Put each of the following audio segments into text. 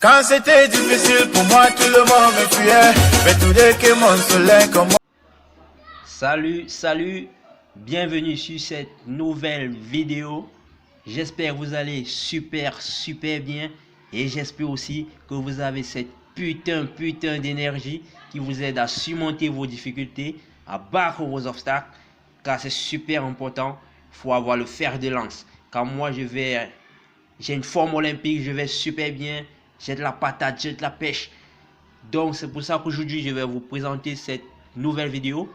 Quand c'était difficile pour moi, tout le monde me fuyait. Mais tout dès que mon soleil comme moi. Salut, bienvenue sur cette nouvelle vidéo. J'espère que vous allez super bien et j'espère aussi que vous avez cette putain d'énergie qui vous aide à surmonter vos difficultés, à battre vos obstacles, car c'est super important. Il faut avoir le fer de lance. Car moi j'ai une forme olympique, je vais super bien, j'ai de la patate, j'ai de la pêche. Donc c'est pour ça qu'aujourd'hui je vais vous présenter cette nouvelle vidéo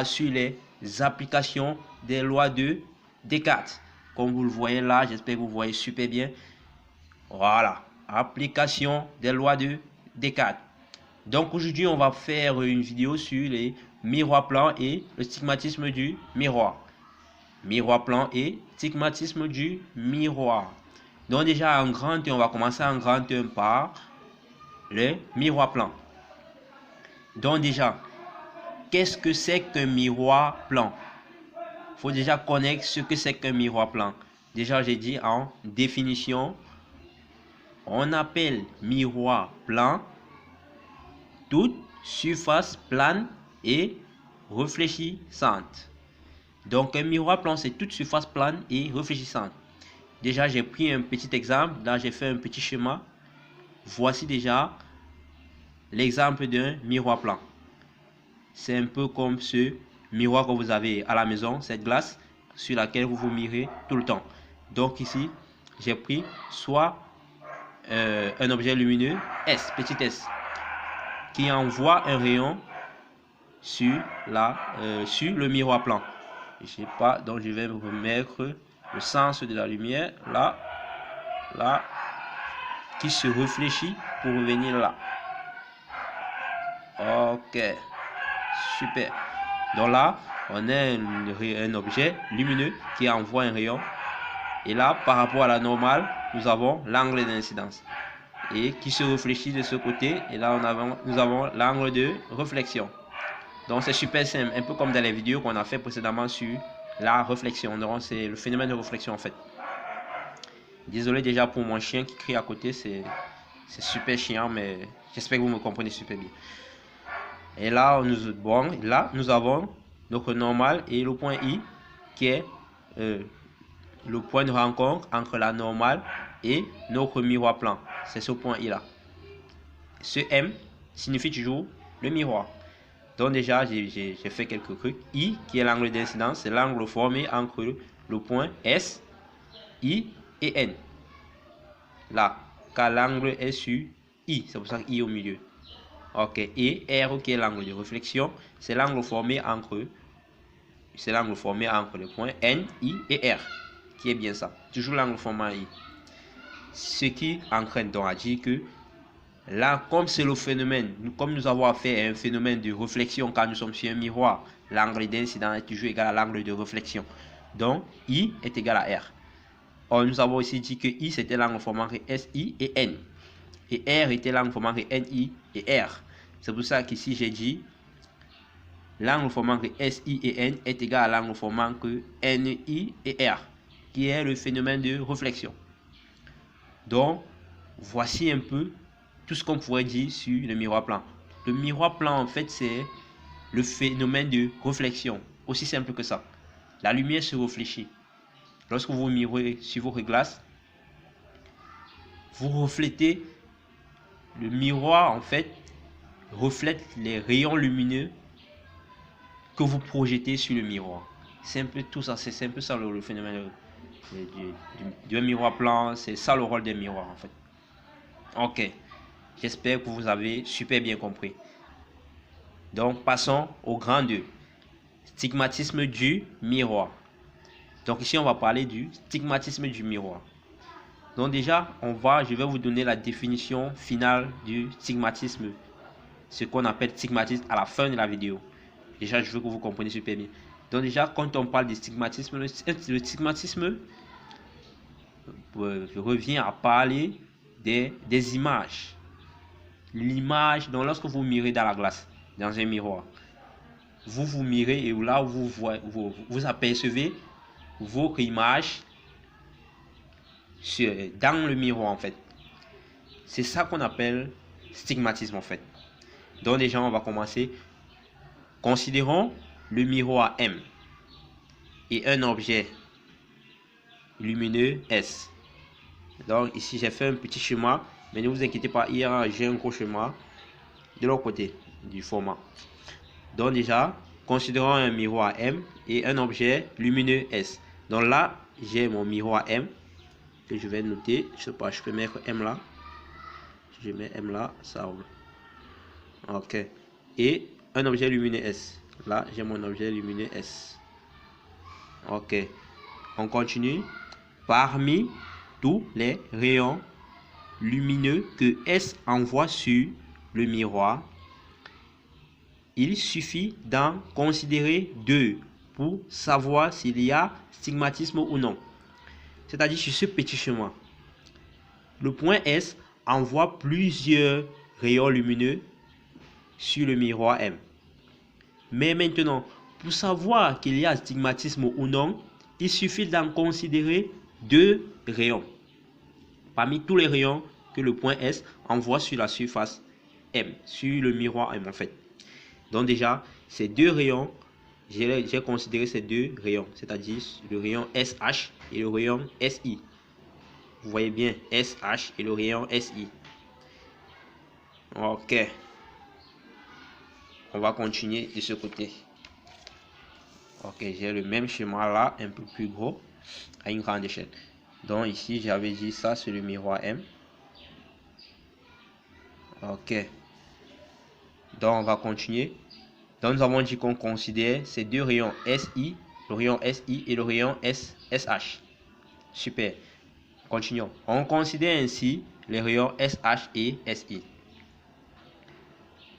sur les applications des lois de Descartes. Comme vous le voyez là, j'espère que vous voyez super bien. Voilà, application des lois de Descartes. Donc aujourd'hui, on va faire une vidéo sur les miroirs plans et le stigmatisme du miroir. Miroir plan et stigmatisme du miroir. Donc déjà en grand 1, on va commencer en grand 1 par le miroir plan. Donc déjà, qu'est-ce que c'est qu'un miroir plan? Il faut déjà connaître ce que c'est qu'un miroir plan. Déjà, j'ai dit en définition, on appelle miroir plan toute surface plane et réfléchissante. Donc, un miroir plan, c'est toute surface plane et réfléchissante. Déjà, j'ai pris un petit exemple. Là, j'ai fait un petit schéma. Voici déjà l'exemple d'un miroir plan. C'est un peu comme ce miroir que vous avez à la maison, cette glace sur laquelle vous vous mirez tout le temps. Donc ici, j'ai pris soit un objet lumineux S, petit s, qui envoie un rayon sur le miroir plan. Je sais pas, donc je vais remettre le sens de la lumière là, qui se réfléchit pour revenir là. Ok, super. Donc là, on a un objet lumineux qui envoie un rayon. Et là, par rapport à la normale, nous avons l'angle d'incidence. Et qui se réfléchit de ce côté. Et là, nous avons l'angle de réflexion. Donc c'est super simple. Un peu comme dans les vidéos qu'on a fait précédemment sur la réflexion. Donc c'est le phénomène de réflexion en fait. Désolé déjà pour mon chien qui crie à côté. C'est super chiant, mais j'espère que vous me comprenez super bien. Et là, nous avons notre normal et le point I qui est le point de rencontre entre la normale et notre miroir plan. C'est ce point I là. Ce M signifie toujours le miroir. Donc déjà, j'ai fait quelques trucs. I qui est l'angle d'incidence, c'est l'angle formé entre le point S, I et N. Là, car l'angle est sur I, c'est pour ça que I est au milieu. Ok, et R qui est l'angle de réflexion, c'est l'angle formé entre les points N, I et R, qui est bien ça. Toujours l'angle formé I. Ce qui entraîne donc à dire que là, comme c'est le phénomène, comme nous avons affaire à un phénomène de réflexion quand nous sommes sur un miroir, l'angle d'incidence est toujours égal à l'angle de réflexion. Donc, I est égal à R. Or, nous avons aussi dit que I c'était l'angle formant entre SI et N. Et R était l'angle formant entre NI et R. C'est pour ça qu'ici j'ai dit l'angle formant entre SI et N est égal à l'angle formant entre NI et R, qui est le phénomène de réflexion. Donc, voici un peu tout ce qu'on pourrait dire sur le miroir plan. Le miroir plan, en fait, c'est le phénomène de réflexion. Aussi simple que ça. La lumière se réfléchit. Lorsque vous mirez sur votre glace, vous reflétez. Le miroir, en fait, reflète les rayons lumineux que vous projetez sur le miroir. C'est un peu tout ça. C'est un peu ça le phénomène du miroir plan. C'est ça le rôle des miroirs, en fait. Ok. J'espère que vous avez super bien compris. Donc, passons au grand 2. Stigmatisme du miroir. Donc ici, on va parler du stigmatisme du miroir. Donc déjà, je vais vous donner la définition finale du stigmatisme. Ce qu'on appelle stigmatisme à la fin de la vidéo. Déjà, je veux que vous compreniez super bien. Donc déjà, quand on parle de stigmatisme, le stigmatisme revient à parler des images. L'image, donc lorsque vous mirez dans la glace, dans un miroir, vous vous mirez et là vous apercevez votre image dans le miroir en fait. C'est ça qu'on appelle stigmatisme en fait. Donc déjà, on va commencer. Considérons le miroir M et un objet lumineux S. Donc ici, j'ai fait un petit schéma, mais ne vous inquiétez pas, j'ai un gros schéma de l'autre côté du format. Donc déjà, considérons un miroir M et un objet lumineux S. Donc là, j'ai mon miroir M que je vais noter. Je sais pas, je peux mettre M là. Si je mets M là, ça roule. Ok. Et un objet lumineux S. Là, j'ai mon objet lumineux S. Ok. On continue. Parmi tous les rayons lumineux que S envoie sur le miroir, il suffit d'en considérer 2 pour savoir s'il y a stigmatisme ou non. C'est-à-dire sur ce petit chemin. Le point S envoie plusieurs rayons lumineux sur le miroir M. Mais maintenant, pour savoir qu'il y a stigmatisme ou non, il suffit d'en considérer 2 rayons. Parmi tous les rayons que le point S envoie sur la surface M, sur le miroir M en fait. Donc déjà, ces 2 rayons, j'ai considéré ces 2 rayons, c'est-à-dire le rayon SH et le rayon SI. Vous voyez bien, SH et le rayon SI. Ok. On va continuer de ce côté. Ok, j'ai le même schéma là, un peu plus gros, à une grande échelle. Donc ici, j'avais dit ça, c'est le miroir M. Ok. Donc on va continuer. Donc nous avons dit qu'on considère ces 2 rayons SI, le rayon SI et le rayon SH. Super. Continuons. On considère ainsi les rayons SH et SI.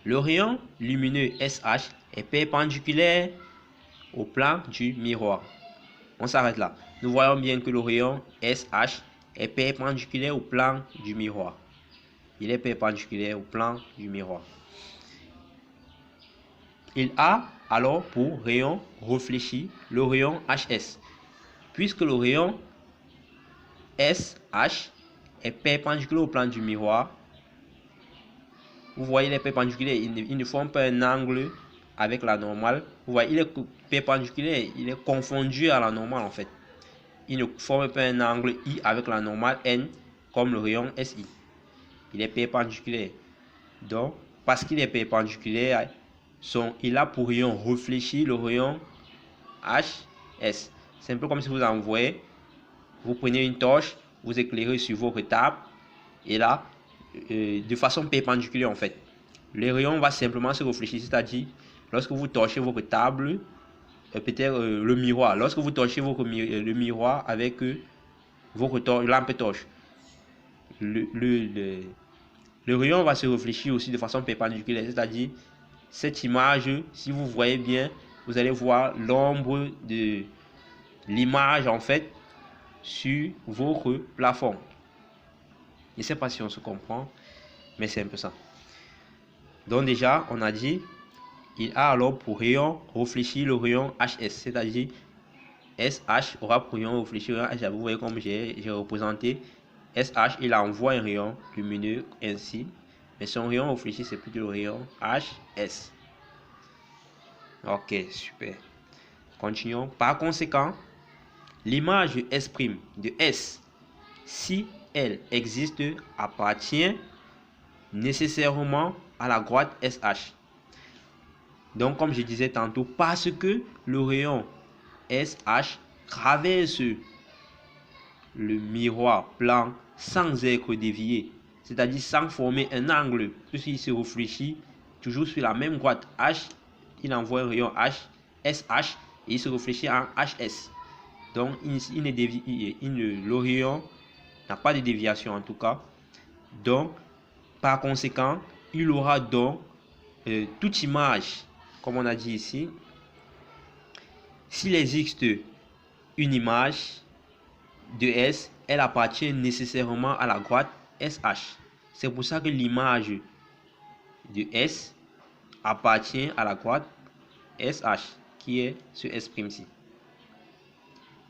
Le rayon lumineux SH est perpendiculaire au plan du miroir. On s'arrête là. Nous voyons bien que le rayon SH est perpendiculaire au plan du miroir. Il est perpendiculaire au plan du miroir. Il a alors pour rayon réfléchi le rayon HS. Puisque le rayon SH est perpendiculaire au plan du miroir, vous voyez les perpendiculaires, ils ne forment pas un angle avec la normale. Vous voyez, il est perpendiculaire, il est confondu à la normale en fait. Il ne forme pas un angle I avec la normale N comme le rayon SI. Il est perpendiculaire. Donc, parce qu'il est perpendiculaire, il a pour rayon réfléchi le rayon HS. C'est un peu comme si vous envoyez, vous prenez une torche, vous éclairez sur votre table, et là, de façon perpendiculaire en fait. Le rayon va simplement se réfléchir, c'est-à-dire, lorsque vous torchez votre table, peut-être le miroir, lorsque vous torchez le miroir avec votre lampe torche, le rayon va se réfléchir aussi de façon perpendiculaire, c'est-à-dire cette image, si vous voyez bien, vous allez voir l'ombre de l'image en fait sur votre plafond. Je ne sais pas si on se comprend, mais c'est un peu ça. Donc déjà, on a dit, il a alors pour rayon réfléchi le rayon HS, c'est-à-dire SH aura pour rayon réfléchi le rayon HS. Vous voyez comme j'ai représenté SH, il envoie un rayon lumineux ainsi, mais son rayon réfléchi c'est plutôt le rayon HS. Ok, super. Continuons. Par conséquent, l'image S' de S, si elle existe, appartient nécessairement à la droite SH. Donc, comme je disais tantôt, parce que le rayon SH traverse le miroir plan sans être dévié, c'est-à-dire sans former un angle, puisqu'il se réfléchit toujours sur la même droite H, il envoie un rayon H, SH, et il se réfléchit en HS. Donc, le rayon n'a pas de déviation en tout cas. Donc, par conséquent, il aura donc toute image, comme on a dit ici, s'il existe une image de S, elle appartient nécessairement à la droite SH. C'est pour ça que l'image de S appartient à la droite SH, qui est ce S'-ci.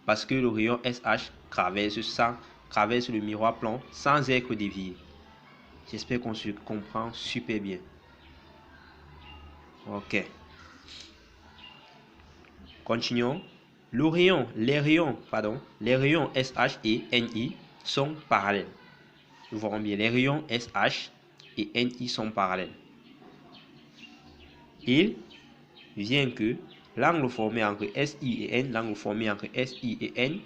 Parce que le rayon SH traverse le miroir plan sans être dévié. J'espère qu'on se comprend super bien. Ok. Continuons. Les rayons SH et NI sont parallèles. Nous verrons bien, les rayons SH et NI sont parallèles. Il vient que l'angle formé entre SI et N, l'angle formé entre SI et N,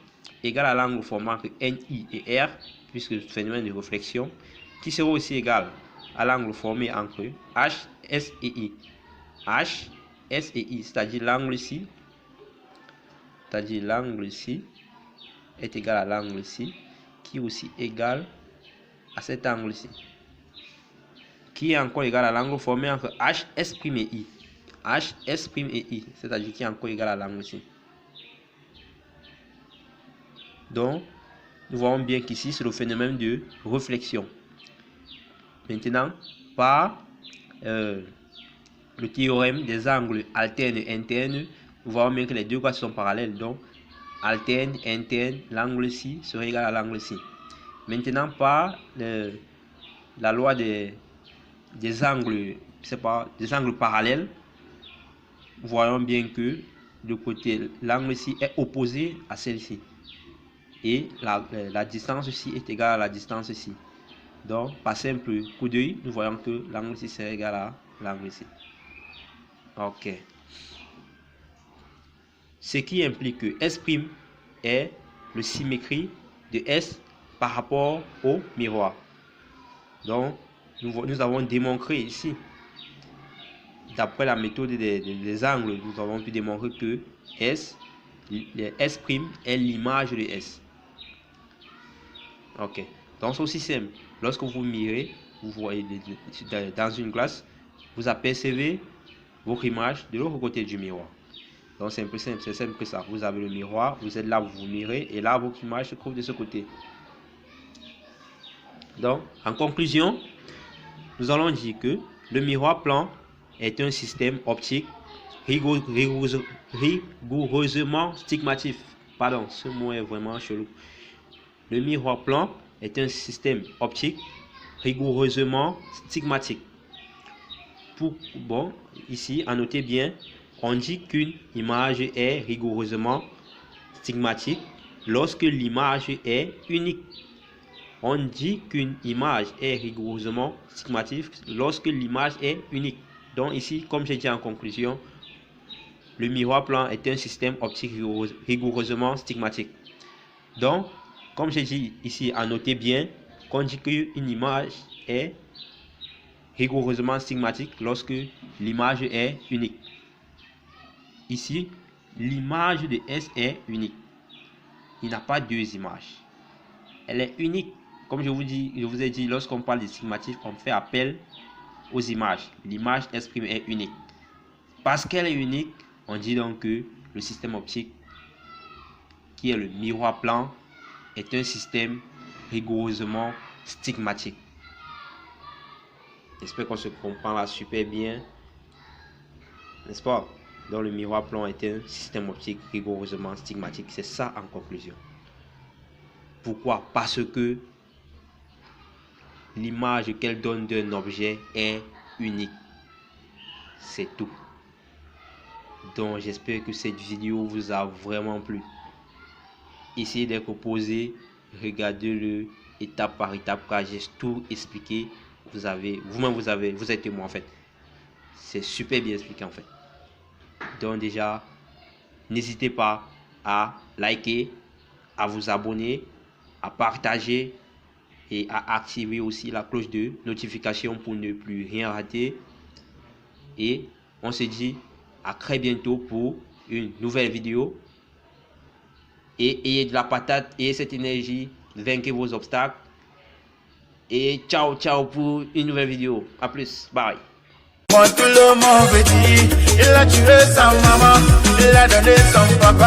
égal à l'angle formé entre NI et R, puisque c'est un phénomène de réflexion, qui sera aussi égal à l'angle formé entre H, S et I. H, S et I, c'est-à-dire l'angle ici, est égal à l'angle ici, qui est aussi égal à cet angle ici, qui est encore égal à l'angle formé entre H, S' et I. H, S' et I, c'est-à-dire qui est encore égal à l'angle ici. Donc, nous voyons bien qu'ici, c'est le phénomène de réflexion. Maintenant, par le théorème des angles alternes et internes, nous voyons bien que les deux côtés sont parallèles. Donc, alterne, interne, l'angle ici serait égal à l'angle ici. Maintenant, par la loi des angles, des angles parallèles, voyons bien que de côté, l'angle ici est opposé à celle-ci. Et la distance ici est égale à la distance ici. Donc, par simple coup d'œil, nous voyons que l'angle ici serait égal à l'angle ici. Ok. Ce qui implique que S' est le symétrie de S par rapport au miroir. Donc, nous avons démontré ici, d'après la méthode des angles, nous avons pu démontrer que S' est l'image de S. Ok. Donc, c'est aussi simple. Lorsque vous mirez, vous voyez dans une glace, vous apercevez votre image de l'autre côté du miroir. Donc, c'est simple, c'est simple que ça. Vous avez le miroir, vous êtes là, vous vous mirez, et là, votre image se trouve de ce côté. Donc, en conclusion, nous allons dire que le miroir plan est un système optique rigoureusement stigmatique. Pardon, ce mot est vraiment chelou. Le miroir plan est un système optique rigoureusement stigmatique. Bon, ici, à noter bien, on dit qu'une image est rigoureusement stigmatique lorsque l'image est unique. On dit qu'une image est rigoureusement stigmatique lorsque l'image est unique. Donc ici, comme j'ai dit en conclusion, le miroir plan est un système optique rigoureusement stigmatique. Donc, comme j'ai dit ici, à noter bien qu'on dit qu'une image est rigoureusement stigmatique lorsque l'image est unique. Ici, l'image de S est unique. Il n'y a pas deux images. Elle est unique. Comme je vous ai dit, lorsqu'on parle de stigmatique, on fait appel aux images. L'image S' est unique. Parce qu'elle est unique, on dit donc que le système optique, qui est le miroir plan, est un système rigoureusement stigmatique. J'espère qu'on se comprend là super bien. N'est-ce pas? Donc le miroir plan est un système optique rigoureusement stigmatique. C'est ça en conclusion. Pourquoi? Parce que l'image qu'elle donne d'un objet est unique. C'est tout. Donc j'espère que cette vidéo vous a vraiment plu. Essayez d'être posé, regardez-le étape par étape car j'ai tout expliqué. Vous êtes témoin en fait. C'est super bien expliqué en fait. Donc déjà, n'hésitez pas à liker, à vous abonner, à partager et à activer aussi la cloche de notification pour ne plus rien rater. Et on se dit à très bientôt pour une nouvelle vidéo. Et ayez de la patate, ayez cette énergie, vainquez vos obstacles. Et ciao, ciao pour une nouvelle vidéo. A plus, bye. Moi tout le monde veut dire, il a tué sa maman, il a donné son papa.